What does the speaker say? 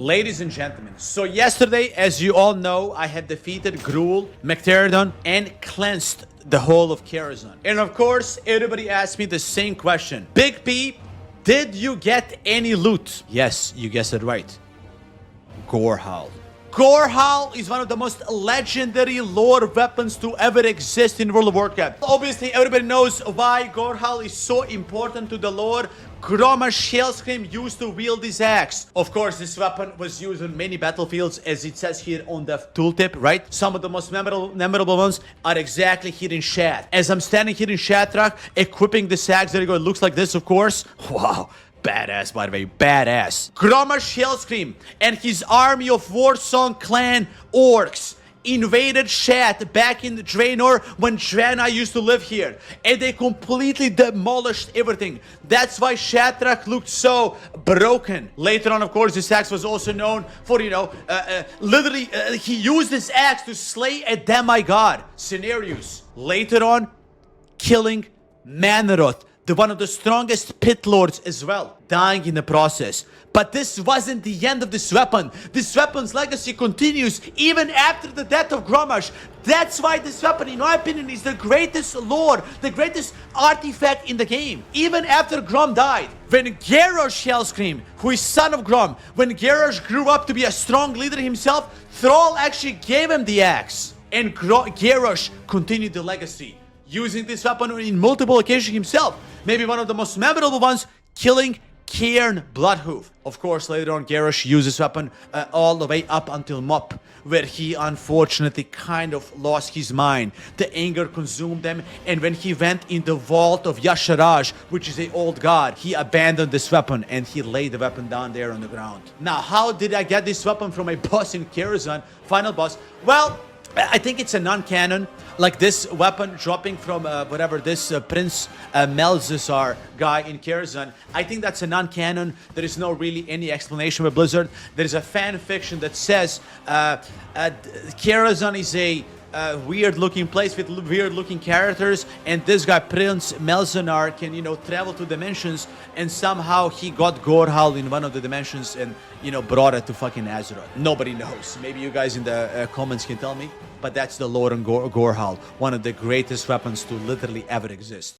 Ladies and gentlemen, so yesterday, as you all know, I had defeated Grull, McTerridon, and cleansed the whole of Karazhan. And of course, everybody asked me the same question. Big P, did you get any loot? Yes, you guessed it right. Gorhal. Gorhal is one of the most legendary lore weapons to ever exist in World of Warcraft. Obviously, everybody knows why Gorhal is so important to the lore. Grommash Hellscream used to wield this axe. Of course, this weapon was used on many battlefields, as it says here on the tooltip, right? Some of the most memorable ones are exactly here in chat. As I'm standing here in Shatrak, equipping this axe, there you go, it looks like this, of course. Wow. Badass, by the way, badass. Grommash Hellscream and his army of Warsong clan orcs invaded Shat back in the Draenor when Draenei used to live here, and they completely demolished everything. That's why Shatrak looked so broken. Later on, of course, this axe was also known for, literally, he used this axe to slay a demigod. Scenarios. Later on, killing Manaroth, one of the strongest pit lords as well, dying in the process. But this wasn't the end of this weapon. This weapon's legacy continues even after the death of Grommash. That's why this weapon, in my opinion, is the greatest lore, the greatest artifact in the game. Even after Grom died. When Garrosh Hellscream, who is son of Grom, when Garrosh grew up to be a strong leader himself, Thrall actually gave him the axe. And Garrosh continued the legacy, using this weapon in multiple occasions himself. Maybe one of the most memorable ones, killing Cairn Bloodhoof. Of course, later on, Garrosh used this weapon all the way up until Mop, where he unfortunately kind of lost his mind. The anger consumed him, and when he went in the vault of Yasharaj, which is an old god, he abandoned this weapon and he laid the weapon down there on the ground. Now, how did I get this weapon from a boss in Karazhan, final boss? Well, I think it's a non-canon, like this weapon dropping from whatever this Prince Melzazar guy in Karazhan. I think that's a non-canon. There is no really any explanation with Blizzard. There is a fan fiction that says Karazhan is a weird-looking place with weird-looking characters, and this guy Prince Melzanar can, travel to dimensions, and somehow he got Gorhal in one of the dimensions and, brought it to fucking Azeroth. Nobody knows. Maybe you guys in the comments can tell me, but that's the lore on Gorhal, one of the greatest weapons to literally ever exist.